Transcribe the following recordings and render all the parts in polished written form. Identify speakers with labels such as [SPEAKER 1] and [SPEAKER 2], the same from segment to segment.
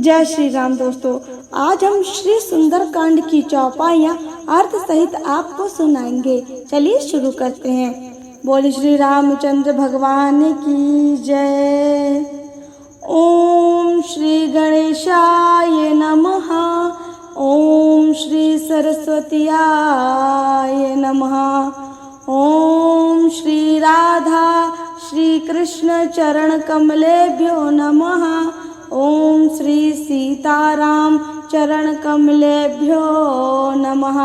[SPEAKER 1] जय श्री राम। दोस्तों, आज हम श्री सुंदरकांड की चौपाइयाँ अर्थ सहित आपको सुनाएंगे। चलिए शुरू करते हैं। बोले श्री रामचंद्र भगवान की जय। ओम श्री गणेशाय नमः। ओम श्री सरस्वतीयाय नमः। ओम श्री राधा श्री कृष्ण चरण कमलेभ्यो नमः। ओम श्री सीताराम चरण कमलेभ्यो नमः।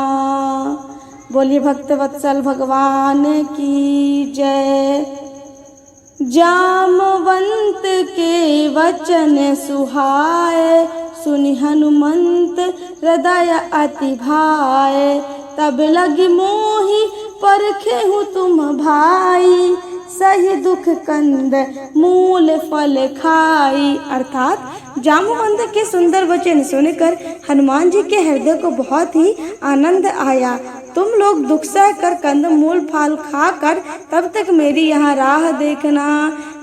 [SPEAKER 1] बोलिए भक्तवत्सल भगवान की जय। जामवंत के वचन सुहाए, सुनि हनुमंत हृदय अति भाए। तब लगी मोहि परखे हूँ तुम भाई, सही दुख कंद मूल फल खाई। अर्थात जामवंत के सुंदर वचन सुनकर हनुमान जी के हृदय को बहुत ही आनंद आया। तुम लोग दुख सह कर कंद मूल फल खाकर तब तक मेरी यहाँ राह देखना।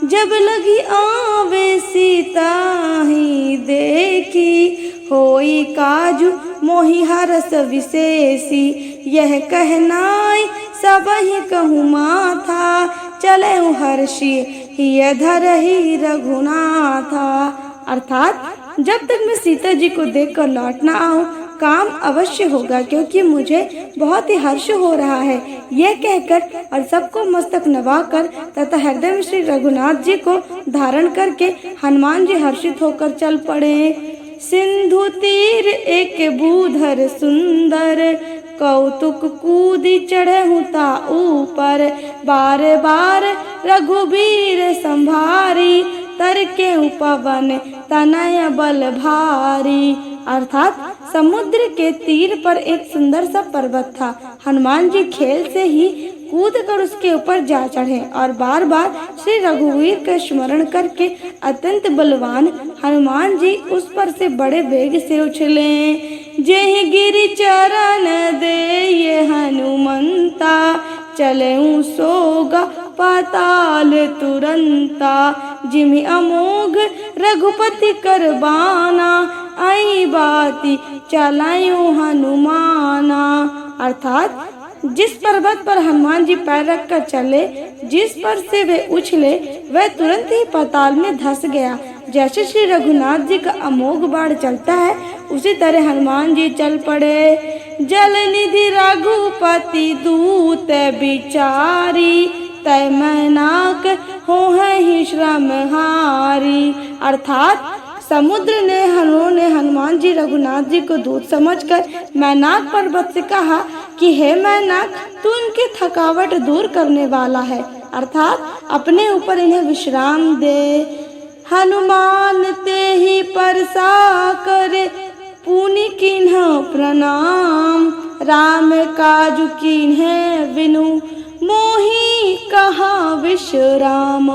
[SPEAKER 1] जब लगी आवे सीता ही देखी, होई काजू मोहि हरस विशेषी। यह कहनाई सब ही कहूँ माथा, चले हर्षी हिय धरहि रघुनाथा। अर्थात जब तक मैं सीता जी को देखकर लौट ना आऊं, काम अवश्य होगा, क्योंकि मुझे बहुत ही हर्ष हो रहा है। यह कहकर और सबको मस्तक नवाकर तथा हृदय में श्री रघुनाथ जी को धारण करके हनुमान जी हर्षित होकर चल पड़े। सिंधु तीर एक बूधर सुंदर, कौतुक कूदी चढ़े हुता ऊपर। बार बार रघुबीर संभारी, तरके पवन तनय बल भारी। अर्थात समुद्र के तीर पर एक सुंदर सा पर्वत था। हनुमान जी खेल से ही कूद कर उसके ऊपर जा चढ़े और बार बार श्री रघुवीर का स्मरण करके अत्यंत बलवान हनुमान जी उस पर से बड़े वेग से उछले। जेहि गिरि चरण दे ये हनुमंता, चले सोगा पाताल तुरंता। जिमि अमोघ रघुपति कर बाना, आई बाती चलायूं हनुमाना। अर्थात जिस पर्वत पर हनुमान जी पैर रखकर चले, जिस पर से वे उछले, वह तुरंत ही पाताल में धंस गया। जैसे श्री रघुनाथ जी का अमोघ बाण चलता है, उसी तरह हनुमान जी चल पड़े। जल निधि रघुपति दूत बिचारी, तय मैनाक हो है ही श्रम हारी। अर्थात समुद्र ने हनुमान जी रघुनाथ जी को दूत समझकर मैनाक पर्वत से कहा कि हे मैनाक, तू इनकी थकावट दूर करने वाला है, अर्थात अपने ऊपर इन्हें विश्राम दे। हनुमान ते ही परसा करे, पुनि किन्ह प्रणाम। राम काज किन्ह विनु, मोहि कहा विश्राम।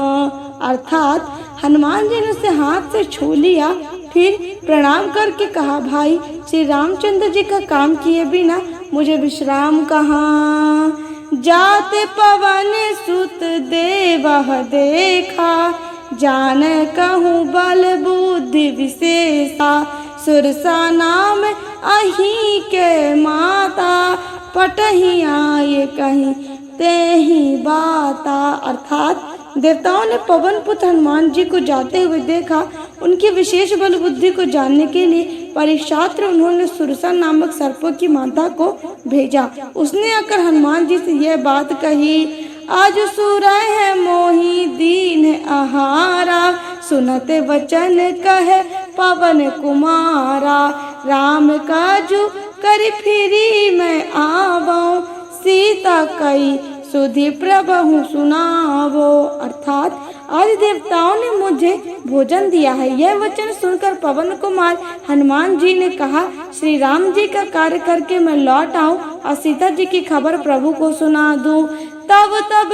[SPEAKER 1] अर्थात हनुमान जी ने उसे हाथ से छू लिया, फिर प्रणाम करके कहा, भाई श्री रामचंद्र जी का काम किए बिना मुझे विश्राम कहाँ। जाते पवन सुत देवह देखा, जान कहूँ बल बुद्धि विशेषा। सुरसा नाम अही के माता, पटही आए कहीं तेहि बाता। अर्थात देवताओं ने पवन पुत्र हनुमान जी को जाते हुए देखा। उनकी विशेष बल बुद्धि को जानने के लिए परीक्षात्र उन्होंने सुरसा नामक सर्पों की माता को भेजा। उसने आकर हनुमान जी से यह बात कही, आज सुर है मोहि दीन आहारा। सुनते वचन कहे पवन कुमारा, राम काजू कर फिरी मैं आवऊं। सीता कई सुधि प्रभु सुनावो। अर्थात आज देवताओं ने मुझे भोजन दिया है। यह वचन सुनकर पवन कुमार हनुमान जी ने कहा, श्री राम जी का कार्य करके मैं लौट आऊं और सीता जी की खबर प्रभु को सुना दूं। तब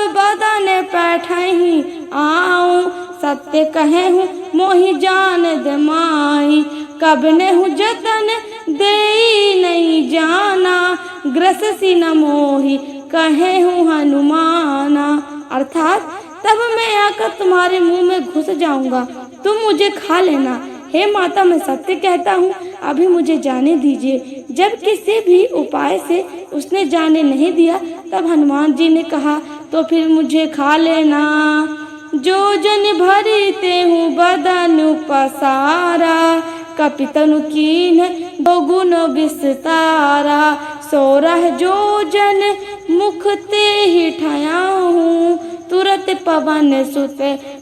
[SPEAKER 1] बदन पैठही आऊं, सत्य कहे हूँ मोहि जान दे माई। कब ने हूँ जतन दे नहीं जाना, ग्रससी न मोहि कहे हूँ हनुमाना। अर्थात तब मैं आकर तुम्हारे मुंह में घुस जाऊंगा, तुम मुझे खा लेना। हे माता, मैं सत्य कहता हूँ, अभी मुझे जाने दीजिए। जब किसी भी उपाय से उसने जाने नहीं दिया, तब हनुमान जी ने कहा, तो फिर मुझे खा लेना। जो जन भरते हूँ बदन पसारा, कपितनु कीन बहुगुण विस्तारा। 16 जो जन मुख ते ही ठायाऊँ, तुरत पवन सुत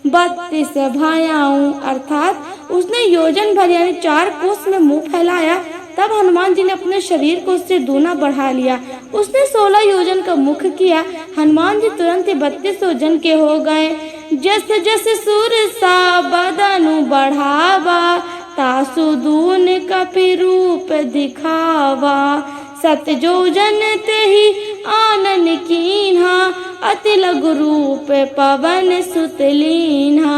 [SPEAKER 1] 32 भायाऊँ। अर्थात उसने योजन भर यानी 4 कोस में मुंह फैलाया, तब हनुमान जी ने अपने शरीर को उससे दूना बढ़ा लिया। उसने 16 योजन का मुख किया। हनुमान जी तुरंत ही 32 योजन के हो गए। जस जस सुर सा बदनु बढ़ावा, तासु दून कपि रूप दिखावा। 7 योजन ते ही आनन कीन्हा, अति लघु रूप पवन सुत लीन्हा।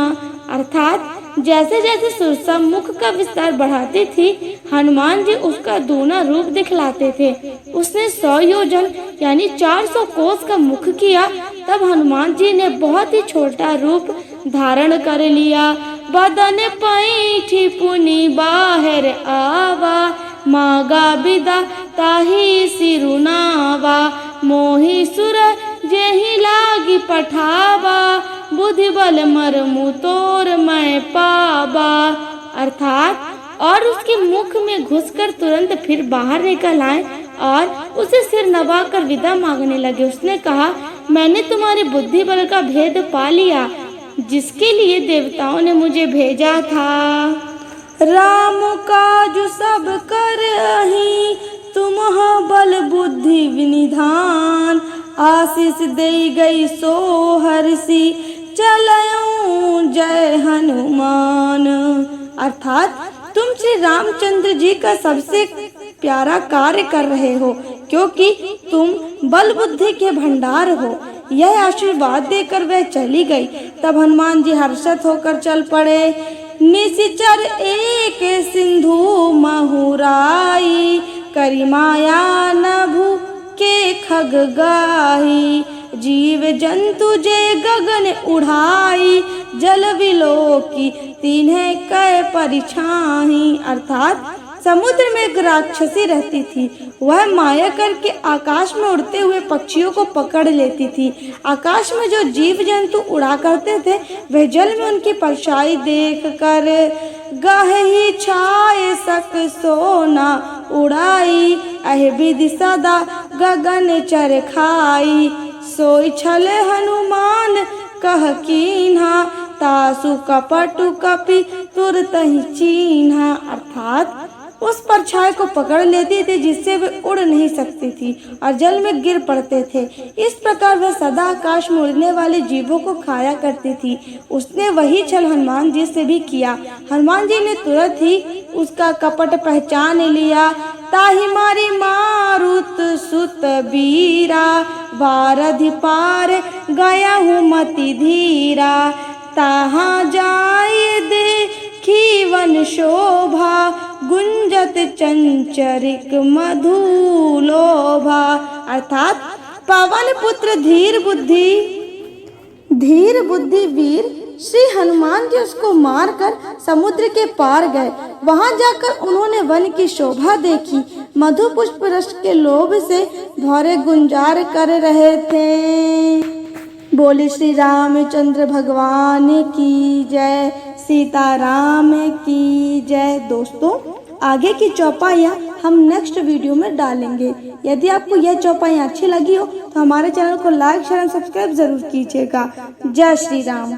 [SPEAKER 1] अर्थात जैसे जैसे सुरसा मुख का विस्तार बढ़ाती थी, हनुमान जी उसका दूना रूप दिखलाते थे। उसने 100 योजन यानी 400 कोस का मुख किया, तब हनुमान जी ने बहुत ही छोटा रूप धारण कर लिया। बदन पैठी पुनि बाहर आवा, मागा बिदा ताही सिरुनावा। मोहि सुर जेहि लागी पठावा, बुद्धि बल मरमु तोर मैं पावा। अर्थात और उसके मुख में घुसकर तुरंत फिर बाहर निकल आए और उसे सिर नवाकर विदा मांगने लगे। उसने कहा, मैंने तुम्हारी बुद्धि बल का भेद पा लिया, जिसके लिए देवताओं ने मुझे भेजा था। राम काज सब करहि, तुम्ह बल बुद्धि विनिधान। आशीष दे गई सो हर्षि, चलऊं जय हनुमान। अर्थात तुम श्री रामचंद्र जी का सबसे प्यारा कार्य कर रहे हो, क्योंकि तुम बल बुद्धि के भंडार हो। यह आशीर्वाद देकर वह चली गई। तब हनुमान जी हर्षित होकर चल पड़े। निशिचर एक सिंधु महुराई, करी माया नभु के खग गाही। जीव जंतु जे गगन उड़ाई, जल विलोकी तिन्हें कै परिछाही। अर्थात समुद्र में एक राक्षसी रहती थी। वह माया करके आकाश में उड़ते हुए पक्षियों को पकड़ लेती थी। आकाश में जो जीव जंतु उड़ा करते थे, वह जल में उनकी परछाई देख कर गाहि छाए सक सोना उड़ाई। अह विधि सदा गगन चर खाई, सोई छल हनुमान कह कीन्हा। तासु कपटु कपि तुरत ही चीन्हा। अर्थात उस परछाई को पकड़ लेती थी, जिससे वे उड़ नहीं सकती थी और जल में गिर पड़ते थे। इस प्रकार वह सदा आकाश में उड़ने वाले जीवों को खाया करती थी। उसने वही छल हनुमान जी से भी किया। हनुमान जी ने तुरंत ही उसका कपट पहचान लिया। ताहि मारी मारुत सुत बीरा, बारधि पार गया हूँ मति धीरा। ताहा जाय देखी वन शोभा, गुंजत चंचरिक मधुलोभा। अर्थात पवन पुत्र धीर बुद्धि वीर श्री हनुमान जी उसको मारकर समुद्र के पार गए। वहां जाकर उन्होंने वन की शोभा देखी। मधु पुष्प रस के लोभ से भौरे गुंजार कर रहे थे। बोले श्री रामचंद्र भगवान की जय, सीताराम की जय। दोस्तों, आगे की चौपाइयाँ हम नेक्स्ट वीडियो में डालेंगे। यदि आपको यह चौपाइयाँ अच्छी लगी हो तो हमारे चैनल को लाइक शेयर और सब्सक्राइब जरूर कीजिएगा। जय श्री राम।